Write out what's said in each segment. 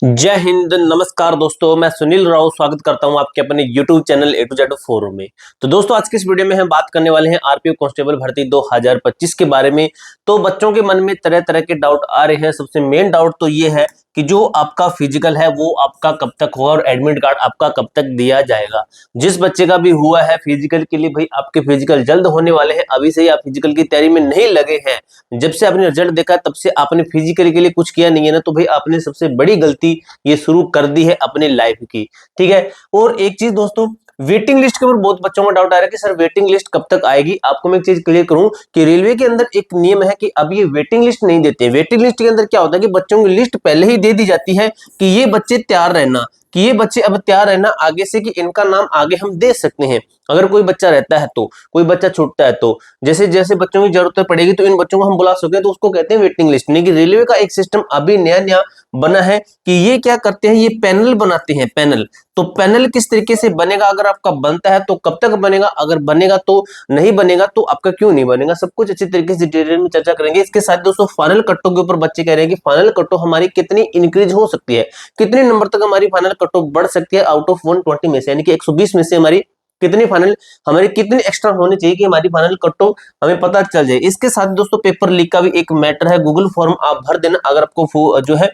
जय हिंद, नमस्कार दोस्तों। मैं सुनील राव स्वागत करता हूं आपके अपने YouTube channel A to Z forum में। तो दोस्तों, आज की इस वीडियो में हम बात करने वाले हैं आरपीएफ कांस्टेबल भर्ती 2025 के बारे में। तो बच्चों के मन में तरह तरह के डाउट आ रहे हैं। सबसे मेन डाउट तो ये है कि जो आपका फिजिकल है वो आपका कब तक होगा और एडमिट कार्ड आपका कब तक दिया जाएगा। जिस बच्चे का भी हुआ है फिजिकल के लिए, भाई आपके फिजिकल जल्द होने वाले हैं। अभी से ही आप फिजिकल की तैयारी में नहीं लगे हैं, जब से आपने रिजल्ट देखा तब से आपने फिजिकल के लिए कुछ किया नहीं है ना, तो भाई आपने सबसे बड़ी गलती ये शुरू कर दी है अपने लाइफ की। ठीक है। और एक चीज दोस्तों, वेटिंग लिस्ट के ऊपर बहुत बच्चों का डाउट आ रहा है कि सर वेटिंग लिस्ट कब तक आएगी। आपको मैं एक चीज क्लियर करूं कि रेलवे के अंदर एक नियम है कि अब ये वेटिंग लिस्ट नहीं देते। वेटिंग लिस्ट के अंदर क्या होता है कि बच्चों की लिस्ट पहले ही दे दी जाती है कि ये बच्चे तैयार रहना, कि ये बच्चे अब तैयार रहना आगे से, कि इनका नाम आगे हम दे सकते हैं। अगर कोई बच्चा रहता है तो, कोई बच्चा छूटता है तो, जैसे जैसे बच्चों की जरूरत पड़ेगी तो इन बच्चों को हम बुला सकें, तो उसको कहते हैं वेटिंग लिस्ट। नहीं कि रेलवे का एक सिस्टम अभी नया नया बना है कि ये क्या करते हैं, ये पैनल बनाते हैं। पैनल, तो पैनल किस तरीके से बनेगा, अगर आपका बनता है तो कब तक बनेगा, अगर बनेगा तो नहीं बनेगा तो आपका क्यों नहीं बनेगा, सब कुछ अच्छी तरीके से डिटेल में चर्चा करेंगे। इसके साथ दोस्तों, फाइनल कट्टों के ऊपर बच्चे कह रहे हैं कि फाइनल कट्टो हमारी कितनी इंक्रीज हो सकती है, कितने नंबर तक हमारी फाइनल कट्टो बढ़ सकती है आउट ऑफ 120 में से, यानी कि 120 में से हमारी कितनी फाइनल, हमारी कितनी एक्स्ट्रा होनी चाहिए कि हमारी फाइनल कट्टो हमें पता चल जाए। इसके साथ दोस्तों, पेपर लीक का भी एक मैटर है। गूगल फॉर्म आप भर देना अगर आपको जो है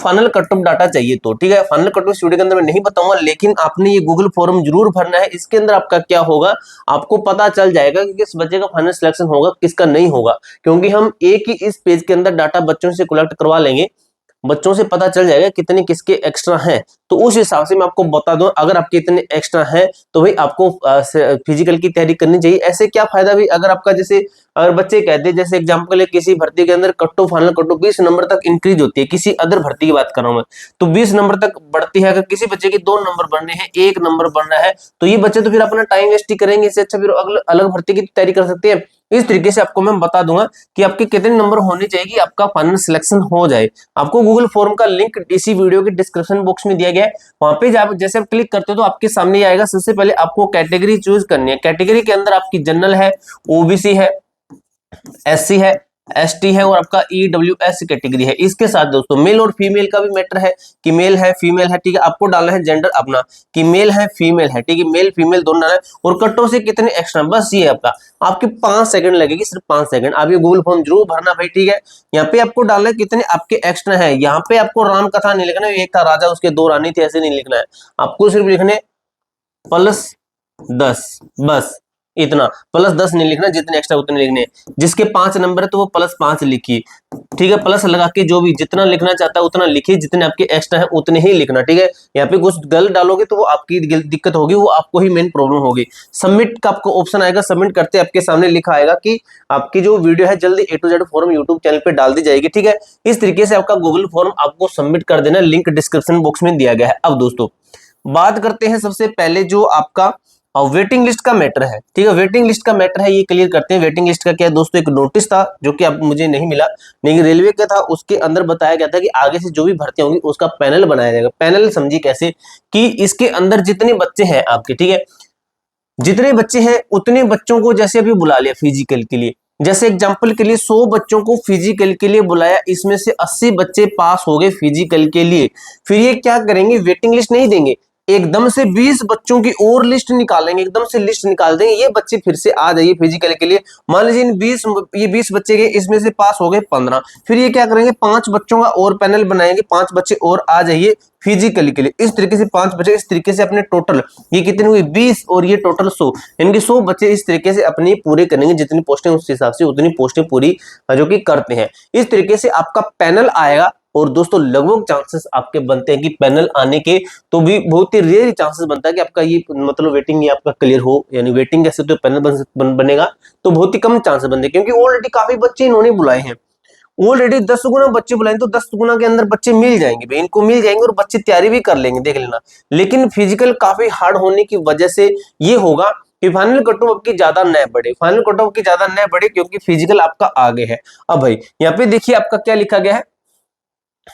फाइनल कट ऑफ डाटा चाहिए तो। ठीक है, फाइनल कट ऑफ इस वीडियो के अंदर मैं नहीं बताऊंगा, लेकिन आपने ये गूगल फॉर्म जरूर भरना है। इसके अंदर आपका क्या होगा, आपको पता चल जाएगा कि किस बच्चे का फाइनल सिलेक्शन होगा, किसका नहीं होगा। क्योंकि हम एक ही इस पेज के अंदर डाटा बच्चों से कलेक्ट करवा लेंगे, बच्चों से पता चल जाएगा कितने किसके एक्स्ट्रा हैं। तो उस हिसाब से मैं आपको बता दूं, अगर आपके इतने एक्स्ट्रा हैं तो भाई आपको फिजिकल की तैयारी करनी चाहिए। ऐसे क्या फायदा भी, अगर आपका जैसे अगर बच्चे कहते हैं, जैसे एग्जांपल है किसी भर्ती के अंदर कट्टो फाइनल कट्टो 20 नंबर तक इंक्रीज होती है, किसी अदर भर्ती की बात कर रहा हूं मैं, तो 20 नंबर तक बढ़ती है। अगर किसी बच्चे के 2 नंबर बढ़ने हैं, 1 नंबर बढ़ना है, तो ये बच्चे तो फिर अपना टाइम वेस्ट ही करेंगे। इससे अच्छा फिर अलग भर्ती की तैयारी कर सकते हैं। इस तरीके से आपको मैं बता दूंगा कि आपके कितने नंबर होने चाहिए कि आपका फाइनल सिलेक्शन हो जाए। आपको गूगल फॉर्म का लिंक इसी वीडियो के डिस्क्रिप्शन बॉक्स में दिया गया है, वहां पे जैसे आप क्लिक करते हो तो आपके सामने आएगा। सबसे पहले आपको कैटेगरी चूज करनी है। कैटेगरी के अंदर आपकी जनरल है, ओबीसी है, एससी है, एसटी है और आपका ईडब्ल्यूएस कैटेगरी है। इसके साथ दोस्तों, मेल और फीमेल का भी मैटर है कि मेल है फीमेल है। ठीक है, आपको डालना है जेंडर अपना कि मेल है फीमेल है। ठीक है, मेल फीमेल दोनों डालना है। और कट्टो से कितने एक्स्ट्रा, बस ये आपका, आपके 5 सेकंड लगेगी, सिर्फ 5 सेकंड। आप ये गूगल फॉर्म जरूर भरना भाई। ठीक है, यहाँ पे आपको डालना है कितने आपके एक्स्ट्रा है। यहाँ पे आपको राम कथा नहीं लिखना, एक था राजा उसके 2 रानी थी, ऐसे नहीं लिखना है। आपको सिर्फ लिखने +10, बस इतना। +10 नहीं लिखना, जितने एक्स्ट्रा उतने लिखने। जिसके 5 नंबर है तो वो +5 लिखिए। ठीक है, प्लस लगा के जो भी जितना लिखना चाहता है उतना लिखिए, जितने आपके एक्स्ट्रा है उतने ही लिखना। ठीक है, यहाँ पे कुछ गलत डालोगे तो वो आपकी दिक्कत होगी, वो आपको ही मेन प्रॉब्लम होगी। सबमिट का आपको ऑप्शन आएगा, सबमिट करते आपके सामने लिखा आएगा कि आपकी जो वीडियो है जल्दी A to Z form YouTube channel पे डाल दी जाएगी। ठीक है, इस तरीके से आपका गूगल फॉर्म आपको सबमिट कर देना, लिंक डिस्क्रिप्शन बॉक्स में दिया गया है। अब दोस्तों, बात करते हैं सबसे पहले जो आपका वेटिंग लिस्ट का मैटर है। ठीक है, वेटिंग लिस्ट का मैटर है, ये क्लियर करते हैं। वेटिंग लिस्ट का क्या है दोस्तों, एक नोटिस था जो कि अब मुझे नहीं मिला, लेकिन रेलवे का था। उसके अंदर बताया गया था कि आगे से जो भी भर्तियां होंगी उसका पैनल बनाया जाएगा। पैनल समझिए कैसे, कि इसके अंदर जितने बच्चे हैं आपके, ठीक है, जितने बच्चे हैं उतने बच्चों को जैसे अभी बुला लिया फिजिकल के लिए। जैसे एग्जांपल के लिए 100 बच्चों को फिजिकल के लिए बुलाया, इसमें से 80 बच्चे पास हो गए फिजिकल के लिए। फिर ये क्या करेंगे, वेटिंग लिस्ट नहीं देंगे, एकदम से 20 बच्चों की और लिस्ट निकालेंगे, एकदम से लिस्ट निकाल देंगे, ये बच्चे फिर से आ जाइए फिजिकल के लिए। मान लीजिए ये 20 बच्चे के, इसमें से पास हो गए 15। फिर ये क्या करेंगे, 5 बच्चों का और पैनल बनाएंगे, 5 बच्चे और आ जाइए फिजिकल के लिए। इस तरीके से 5 बच्चे, इस तरीके से अपने टोटल ये कितने हुए 20 और ये टोटल 100, इनके 100 बच्चे इस तरीके से अपनी पूरे करेंगे। जितनी पोस्टें उस हिसाब से उतनी पोस्टें पूरी जो कि करते हैं। इस तरीके से आपका पैनल आएगा। और दोस्तों, लगभग चांसेस आपके बनते हैं कि पैनल आने के, तो भी बहुत ही रेयर चांसेस बनता है कि आपका ये मतलब वेटिंग ये आपका क्लियर हो, यानी वेटिंग कैसे तो पैनल बनेगा, तो बहुत ही कम चांसेस बनते हैं। क्योंकि ऑलरेडी काफी बच्चे इन्होंने बुलाए हैं, ऑलरेडी 10 गुना बच्चे बुलाएंगे, तो 10 गुना के अंदर बच्चे मिल जाएंगे भाई, इनको मिल जाएंगे और बच्चे तैयारी भी कर लेंगे, देख लेना। लेकिन फिजिकल काफी हार्ड होने की वजह से ये होगा कि फाइनल कट ऑफ की ज्यादा न बढ़े, फाइनल कट ऑफ की ज्यादा न बढ़े, क्योंकि फिजिकल आपका आगे है। अब भाई यहाँ पे देखिए आपका क्या लिखा गया है,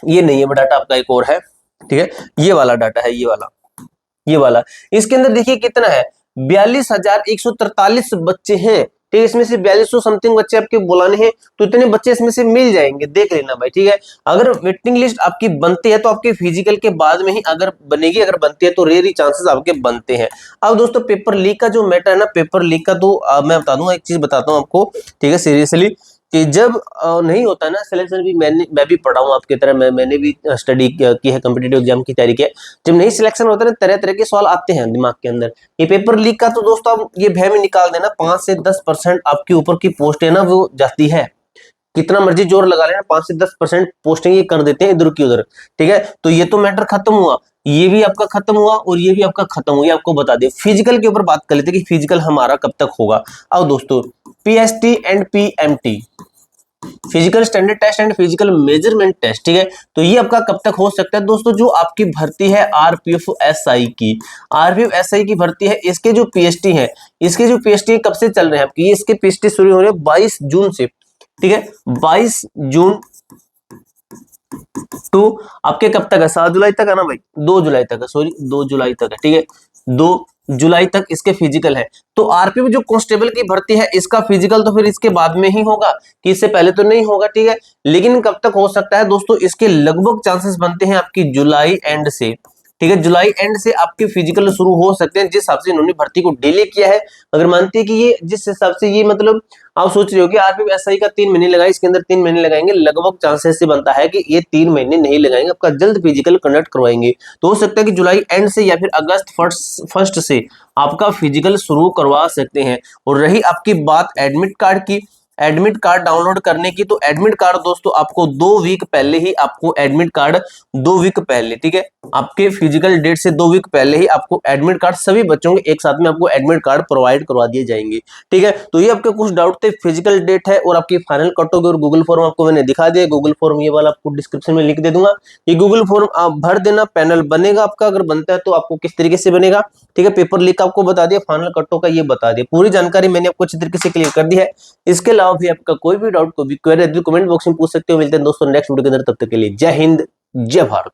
ये नहीं है डाटा, आपका एक और है। ठीक है, ये वाला डाटा है, ये वाला। इसके अंदर देखिए कितना है, 42,143 बच्चे हैं ठीक है, इसमें से 4200 समथिंग बच्चे आपके बुलाने हैं, तो इतने बच्चे इसमें से मिल जाएंगे, देख लेना भाई, ठीक है। अगर वेटिंग लिस्ट आपकी बनती है तो आपके फिजिकल के बाद में ही अगर बनेगी, अगर बनती है तो रेयर ही चांसेस आपके बनते हैं। अब दोस्तों पेपर लीक का जो मैटर है ना, पेपर लीक का तो मैं बता दूंगा, एक चीज बताता हूँ आपको, ठीक है, सीरियसली, कि जब नहीं होता ना सिलेक्शन, भी मैं भी पढ़ा हूँ आपकी तरह, मैंने भी स्टडी की है, कॉम्पिटिटिव एग्जाम की तैयारी की है। जब नहीं सिलेक्शन होता है ना, तरह तरह के सवाल आते हैं दिमाग के अंदर। ये पेपर लीक का तो दोस्तों आप ये भय में निकाल देना, 5 से 10% आपके ऊपर की पोस्ट है ना वो जाती है, कितना मर्जी जोर लगा लेना, 5 से 10% पोस्टिंग ये कर देते हैं इधर की उधर, ठीक है। तो ये तो मैटर खत्म हुआ, ये भी आपका खत्म हुआ और ये भी आपका खत्म हुआ, ये आपको बता दिया। फिजिकल के ऊपर बात कर लेते हैं कि फिजिकल हमारा कब तक होगा। अब दोस्तों PST and PMT, physical standard test and physical measurement test, ठीक है, तो ये आपका कब तक हो सकता है दोस्तों? जो आपकी भर्ती है आरपीएफ एसआई की, आरपीएफ एसआई की भर्ती है, इसके जो पीएसटी है, इसके जो पीएसटी कब से चल रहे हैं आपकी, ये इसके पीएसटी शुरू हो रहे हैं 22 जून से, ठीक है, 22 जून टू आपके कब तक है? 7 जुलाई तक है ना भाई, 2 जुलाई तक है, सॉरी 2 जुलाई तक है, ठीक है, 2 जुलाई तक इसके फिजिकल है। तो आरपीएफ जो कांस्टेबल की भर्ती है, इसका फिजिकल तो फिर इसके बाद में ही होगा, कि इससे पहले तो नहीं होगा, ठीक है। लेकिन कब तक हो सकता है दोस्तों? इसके लगभग चांसेस बनते हैं आपकी जुलाई एंड से, ठीक है, जुलाई एंड से आपके फिजिकल शुरू हो सकते हैं, जिस हिसाब से इन्होंने भर्ती को डिले किया है। अगर मानते हैं कि ये जिस हिसाब से ये मतलब आप सोच रहे हो कि आरपीएफ एसआई का 3 महीने लगाए, इसके अंदर 3 महीने लगाएंगे, लगभग चांसेस से बनता है कि ये 3 महीने नहीं लगाएंगे, आपका जल्द फिजिकल कंडक्ट करवाएंगे। तो हो सकता है कि जुलाई एंड से या फिर अगस्त फर्स्ट से आपका फिजिकल शुरू करवा सकते हैं। और रही आपकी बात एडमिट कार्ड की, एडमिट कार्ड डाउनलोड करने की, तो एडमिट कार्ड दोस्तों आपको 2 वीक पहले ही आपको एडमिट कार्ड 2 वीक पहले, ठीक है, आपके फिजिकल डेट से 2 वीक पहले ही आपको एडमिट कार्ड सभी बच्चों के एक साथ में आपको एडमिट कार्ड प्रोवाइड करवा दिए जाएंगे, ठीक है। तो ये आपके कुछ डाउट थे, फिजिकल डेट है और आपकी फाइनल कट होगी, और गूगल फॉर्म आपको मैंने दिखा दिया, गूगल फॉर्म ये वाला आपको डिस्क्रिप्शन में लिंक दे दूंगा, ये गूगल फॉर्म आप भर देना, पैनल बनेगा आपका, अगर बनता है तो आपको किस तरीके से बनेगा, ठीक है। पेपर लीक आपको बता दिया, फाइनल कट्टो का ये बता दिया, पूरी जानकारी मैंने आपको अच्छी तरीके से क्लियर कर दी है। इसके अलावा भी आपका कोई भी डाउट, कोई भी क्वेरी कमेंट बॉक्स में पूछ सकते हो। मिलते हैं दोस्तों नेक्स्ट वीडियो के अंदर, तब तक के लिए जय हिंद, जय भारत।